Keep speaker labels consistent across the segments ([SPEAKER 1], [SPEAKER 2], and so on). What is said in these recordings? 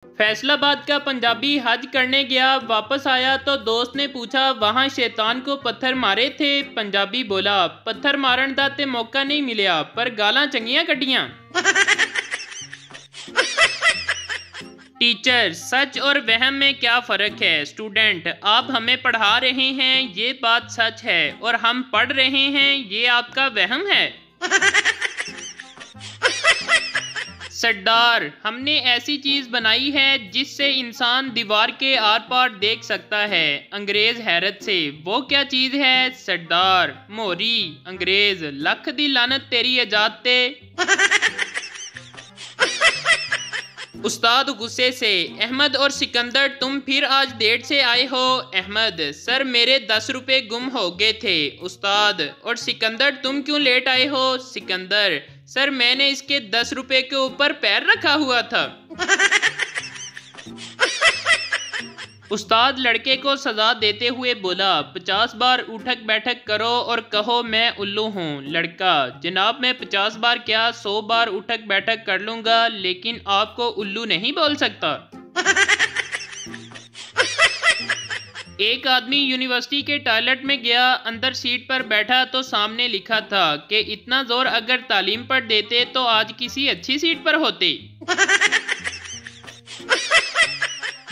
[SPEAKER 1] फैसलाबाद का पंजाबी हज करने गया, वापस आया तो दोस्त ने पूछा वहाँ शैतान को पत्थर मारे थे। पंजाबी बोला पत्थर मारन दा ते मौका नहीं मिलया पर गालां चंगियां कड्डियां। टीचर सच और वहम में क्या फ़र्क है? स्टूडेंट आप हमें पढ़ा रहे हैं ये बात सच है और हम पढ़ रहे हैं ये आपका वहम है। सरदार हमने ऐसी चीज बनाई है जिससे इंसान दीवार के आर पार देख सकता है। अंग्रेज हैरत से वो क्या चीज है? सरदार मोरी। अंग्रेज लख दी लानत तेरी इजाद ते। उस्ताद गुस्से से अहमद और सिकंदर तुम फिर आज देर से आए हो। अहमद सर मेरे 10 रुपए गुम हो गए थे। उस्ताद और सिकंदर तुम क्यों लेट आए हो? सिकंदर सर मैंने इसके 10 रुपए के ऊपर पैर रखा हुआ था। उस्ताद लड़के को सजा देते हुए बोला 50 बार उठक बैठक करो और कहो मैं उल्लू हूँ। लड़का जनाब मैं 50 बार क्या 100 बार उठक बैठक कर लूंगा लेकिन आपको उल्लू नहीं बोल सकता। एक आदमी यूनिवर्सिटी के टॉयलेट में गया, अंदर सीट पर बैठा तो सामने लिखा था कि इतना जोर अगर तालीम पर देते तो आज किसी अच्छी सीट पर होते।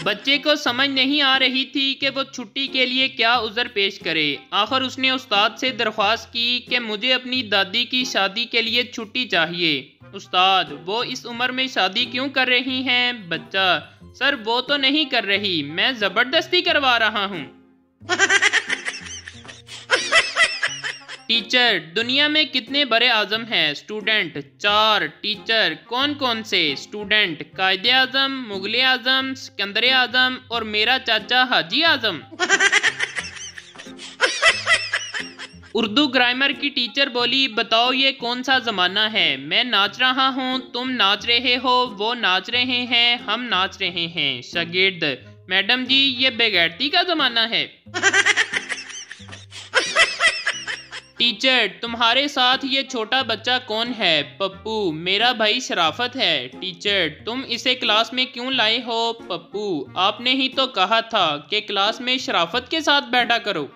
[SPEAKER 1] बच्चे को समझ नहीं आ रही थी कि वो छुट्टी के लिए क्या उज़र पेश करे। आखिर उसने उस्ताद से दरख्वास्त की कि मुझे अपनी दादी की शादी के लिए छुट्टी चाहिए। उस्ताद वो इस उम्र में शादी क्यों कर रही हैं? बच्चा सर वो तो नहीं कर रही, मैं जबरदस्ती करवा रहा हूँ। टीचर दुनिया में कितने बड़े आजम हैं? स्टूडेंट 4। टीचर कौन कौन से? स्टूडेंट कायदे आजम, मुगले आजम, सिकंदर आजम और मेरा चाचा हाजी आजम। उर्दू ग्रामर की टीचर बोली बताओ ये कौन सा जमाना है? मैं नाच रहा हूँ, तुम नाच रहे हो, वो नाच रहे हैं, हम नाच रहे हैं। शागिर्द मैडम जी ये बेगैरती का जमाना है। टीचर तुम्हारे साथ ये छोटा बच्चा कौन है? पप्पू मेरा भाई शराफत है। टीचर तुम इसे क्लास में क्यों लाए हो? पप्पू आपने ही तो कहा था कि क्लास में शराफत के साथ बैठा करो।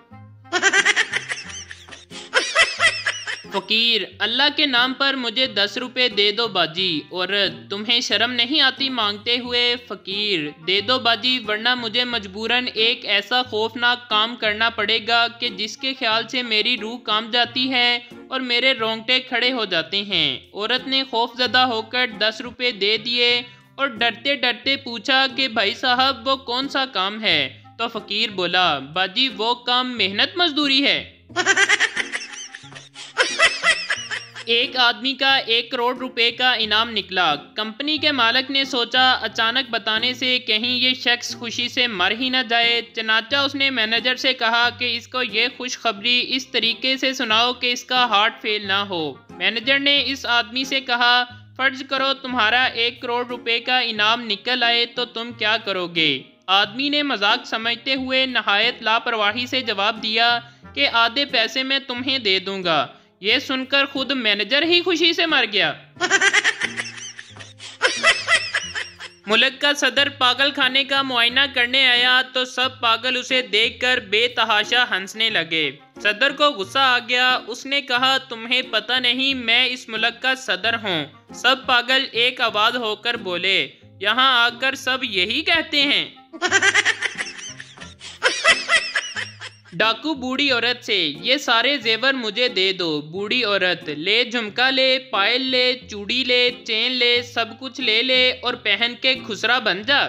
[SPEAKER 1] फकीर अल्लाह के नाम पर मुझे 10 रुपए दे दो बाजी। औरत तुम्हें शर्म नहीं आती मांगते हुए? फकीर दे दो बाजी वरना मुझे मजबूरन एक ऐसा खौफनाक काम करना पड़ेगा कि जिसके ख्याल से मेरी रूह कांप जाती है और मेरे रोंगटे खड़े हो जाते हैं। औरत ने खौफजदा होकर 10 रुपए दे दिए और डरते डरते पूछा कि भाई साहब वो कौन सा काम है? तो फकीर बोला बाजी वो काम मेहनत मजदूरी है। एक आदमी का 1 करोड़ रुपए का इनाम निकला। कंपनी के मालिक ने सोचा अचानक बताने से कहीं ये शख्स खुशी से मर ही न जाए। चनाचा उसने मैनेजर से कहा कि इसको ये खुशखबरी इस तरीके से सुनाओ कि इसका हार्ट फेल ना हो। मैनेजर ने इस आदमी से कहा फर्ज करो तुम्हारा 1 करोड़ रुपए का इनाम निकल आए तो तुम क्या करोगे? आदमी ने मजाक समझते हुए नहायत लापरवाही से जवाब दिया कि आधे पैसे मैं तुम्हें दे दूंगा। ये सुनकर खुद मैनेजर ही खुशी से मर गया। मुल्क का सदर पागल खाने का मुआयना करने आया तो सब पागल उसे देखकर बेतहाशा हंसने लगे। सदर को गुस्सा आ गया। उसने कहा तुम्हें पता नहीं मैं इस मुल्क का सदर हूँ। सब पागल एक आवाज होकर बोले यहाँ आकर सब यही कहते हैं। डाकू बूढ़ी औरत से ये सारे जेवर मुझे दे दो। बूढ़ी औरत ले झुमका ले, पायल ले, चूड़ी ले, चेन ले, सब कुछ ले ले और पहन के खुसरा बन जा।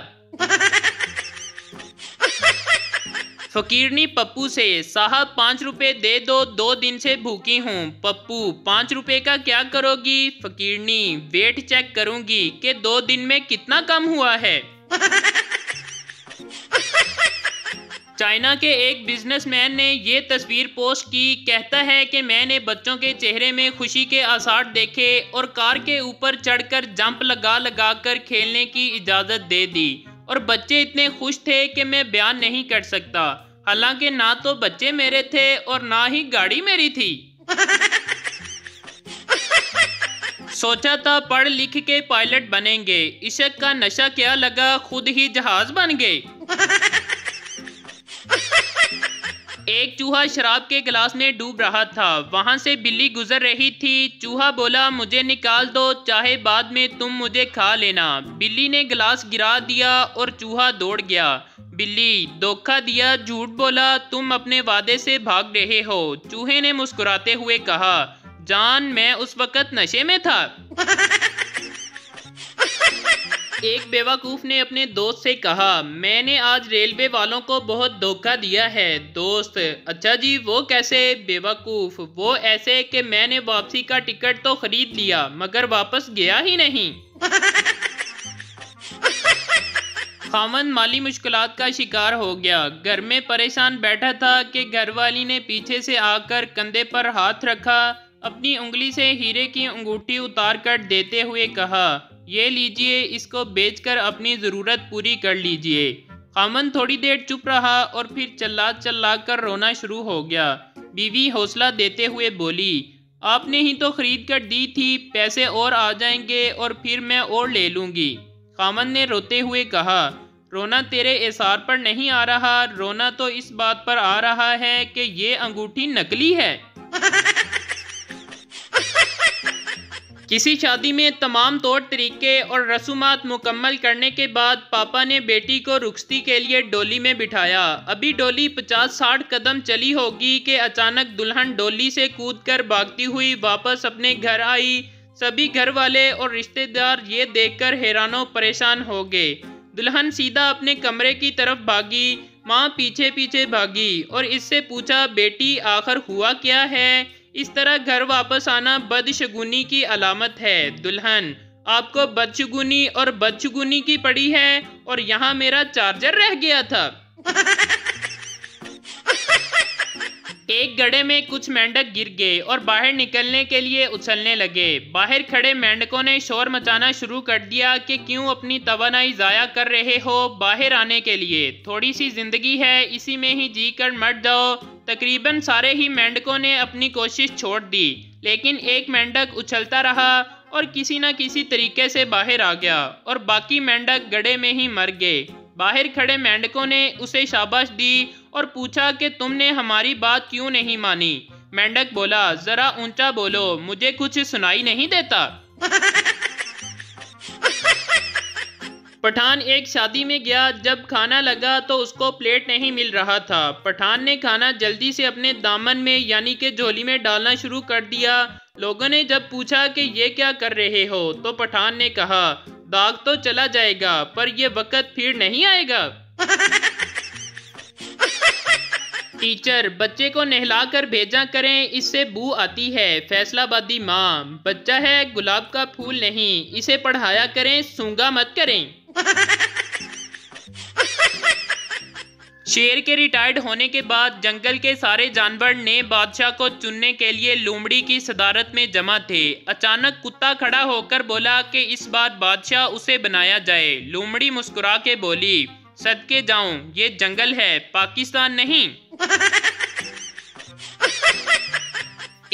[SPEAKER 1] फकीरनी पप्पू से साहब 5 रुपए दे दो, 2 दिन से भूखी हूँ। पप्पू 5 रुपए का क्या करोगी? फकीरनी वेट चेक करूंगी कि 2 दिन में कितना कम हुआ है। चाइना के एक बिजनेसमैन ने ये तस्वीर पोस्ट की। कहता है कि मैंने बच्चों के चेहरे में खुशी के आसार देखे और कार के ऊपर चढ़कर जंप लगा लगा कर खेलने की इजाज़त दे दी और बच्चे इतने खुश थे कि मैं बयान नहीं कर सकता। हालांकि ना तो बच्चे मेरे थे और ना ही गाड़ी मेरी थी। सोचा था पढ़ लिख के पायलट बनेंगे, इश्क का नशा क्या लगा खुद ही जहाज बन गए। एक चूहा शराब के गिलास में डूब रहा था, वहां से बिल्ली गुजर रही थी। चूहा बोला मुझे निकाल दो, चाहे बाद में तुम मुझे खा लेना। बिल्ली ने गिलास गिरा दिया और चूहा दौड़ गया। बिल्ली धोखा दिया, झूठ बोला, तुम अपने वादे से भाग रहे हो। चूहे ने मुस्कुराते हुए कहा जान मैं उस वक्त नशे में था। एक बेवकूफ ने अपने दोस्त से कहा मैंने आज रेलवे वालों को बहुत धोखा दिया है। दोस्त अच्छा जी वो कैसे? बेवकूफ वो ऐसे कि मैंने वापसी का टिकट तो खरीद लिया मगर वापस गया ही नहीं। खामन माली मुश्किलात का शिकार हो गया, घर में परेशान बैठा था कि घरवाली ने पीछे से आकर कंधे पर हाथ रखा, अपनी उंगली से हीरे की अंगूठी उतार कर देते हुए कहा ये लीजिए, इसको बेचकर अपनी ज़रूरत पूरी कर लीजिए। खामन थोड़ी देर चुप रहा और फिर चिल्ला कर रोना शुरू हो गया। बीवी हौसला देते हुए बोली आपने ही तो खरीद कर दी थी, पैसे और आ जाएंगे और फिर मैं और ले लूँगी। खामन ने रोते हुए कहा रोना तेरे एसार पर नहीं आ रहा, रोना तो इस बात पर आ रहा है कि ये अंगूठी नकली है। किसी शादी में तमाम तौर तरीके और रसूमात मुकम्मल करने के बाद पापा ने बेटी को रुखसती के लिए डोली में बिठाया। अभी डोली 50-60 कदम चली होगी कि अचानक दुल्हन डोली से कूदकर भागती हुई वापस अपने घर आई। सभी घर वाले और रिश्तेदार ये देखकर हैरानो परेशान हो गए। दुल्हन सीधा अपने कमरे की तरफ भागी, माँ पीछे पीछे भागी और इससे पूछा बेटी आखिर हुआ क्या है? इस तरह घर वापस आना बदशगुनी की अलामत है। दुल्हन आपको बदशगुनी और बदशगुनी की पड़ी है और यहाँ मेरा चार्जर रह गया था। एक गड्ढे में कुछ मेंढक गिर गए और बाहर निकलने के लिए उछलने लगे। बाहर खड़े मेंढकों ने शोर मचाना शुरू कर दिया कि क्यों अपनी तवानाई ज़ाया कर रहे हो, बाहर आने के लिए थोड़ी सी जिंदगी है, इसी में ही जी कर मर जाओ। तकरीबन सारे ही मेंढकों ने अपनी कोशिश छोड़ दी, लेकिन एक मेंढक उछलता रहा और किसी न किसी तरीके से बाहर आ गया और बाकी मेंढक गड्ढे में ही मर गए। बाहर खड़े मेंढकों ने उसे शाबाश दी और पूछा कि तुमने हमारी बात क्यों नहीं मानी। मेंढक बोला जरा ऊंचा बोलो, मुझे कुछ सुनाई नहीं देता। पठान एक शादी में गया, जब खाना लगा तो उसको प्लेट नहीं मिल रहा था। पठान ने खाना जल्दी से अपने दामन में यानी कि झोली में डालना शुरू कर दिया। लोगों ने जब पूछा कि ये क्या कर रहे हो तो पठान ने कहा दाग तो चला जाएगा पर यह वक्त फिर नहीं आएगा। टीचर बच्चे को नहला कर भेजा करें, इससे बू आती है। फैसलाबादी माँ बच्चा है गुलाब का फूल नहीं, इसे पढ़ाया करें, सूंगा मत करें। शेर के रिटायर्ड होने के बाद जंगल के सारे जानवर नए बादशाह को चुनने के लिए लोमड़ी की सदारत में जमा थे। अचानक कुत्ता खड़ा होकर बोला कि इस बार बादशाह उसे बनाया जाए। लोमड़ी मुस्कुरा के बोली सदके जाऊं, ये जंगल है, पाकिस्तान नहीं।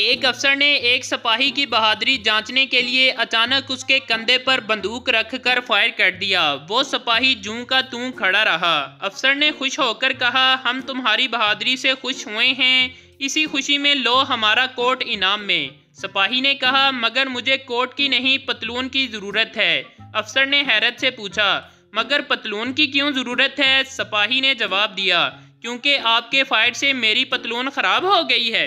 [SPEAKER 1] एक अफसर ने एक सिपाही की बहादुरी जांचने के लिए अचानक उसके कंधे पर बंदूक रखकर फायर कर दिया। वो सिपाही जूं का तूं खड़ा रहा। अफसर ने खुश होकर कहा हम तुम्हारी बहादुरी से खुश हुए हैं, इसी खुशी में लो हमारा कोट इनाम में। सिपाही ने कहा मगर मुझे कोट की नहीं पतलून की जरूरत है। अफसर ने हैरत से पूछा मगर पतलून की क्यों जरूरत है? सिपाही ने जवाब दिया क्योंकि आपके फायर से मेरी पतलून खराब हो गई है।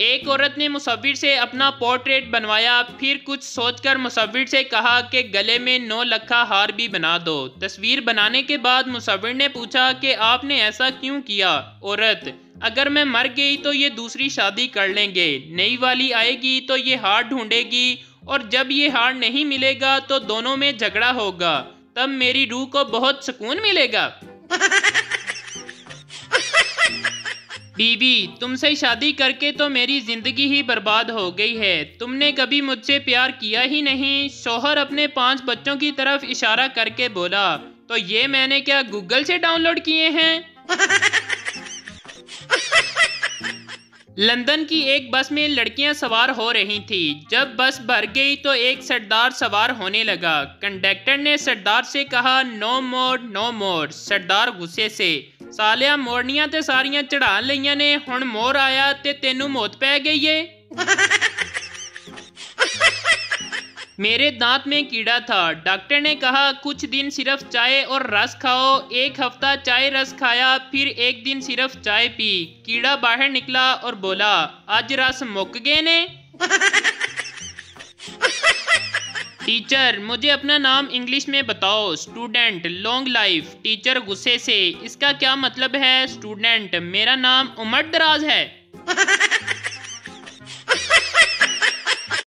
[SPEAKER 1] एक औरत ने मुसव्विर से अपना पोर्ट्रेट बनवाया, फिर कुछ सोचकर मुसव्विर से कहा कि गले में 9 लखा हार भी बना दो। तस्वीर बनाने के बाद मुसव्विर ने पूछा कि आपने ऐसा क्यों किया? औरत अगर मैं मर गई तो ये दूसरी शादी कर लेंगे, नई वाली आएगी तो ये हार ढूंढेगी और जब ये हार नहीं मिलेगा तो दोनों में झगड़ा होगा, तब मेरी रूह को बहुत सुकून मिलेगा। बीवी तुमसे शादी करके तो मेरी जिंदगी ही बर्बाद हो गई है, तुमने कभी मुझसे प्यार किया ही नहीं। शौहर अपने 5 बच्चों की तरफ इशारा करके बोला तो ये मैंने क्या गूगल से डाउनलोड किए हैं? लंदन की एक बस में लड़कियां सवार हो रही थी। जब बस भर गई तो एक सरदार सवार होने लगा। कंडक्टर ने सरदार से कहा, नो मोर नो मोर। सरदार गुस्से से, सालिया मोरनियां ते सारियां चढ़ा लईयां ने, हुण मोर आया ते तेनू मौत पै गई है। मेरे दांत में कीड़ा था। डॉक्टर ने कहा, कुछ दिन सिर्फ चाय और रस खाओ। एक हफ्ता चाय रस खाया, फिर एक दिन सिर्फ चाय पी। कीड़ा बाहर निकला और बोला, आज रस मुक गए ने। टीचर, मुझे अपना नाम इंग्लिश में बताओ। Student, long life. टीचर गुस्से से, इसका क्या मतलब है? स्टूडेंट, मेरा नाम उमर दराज है।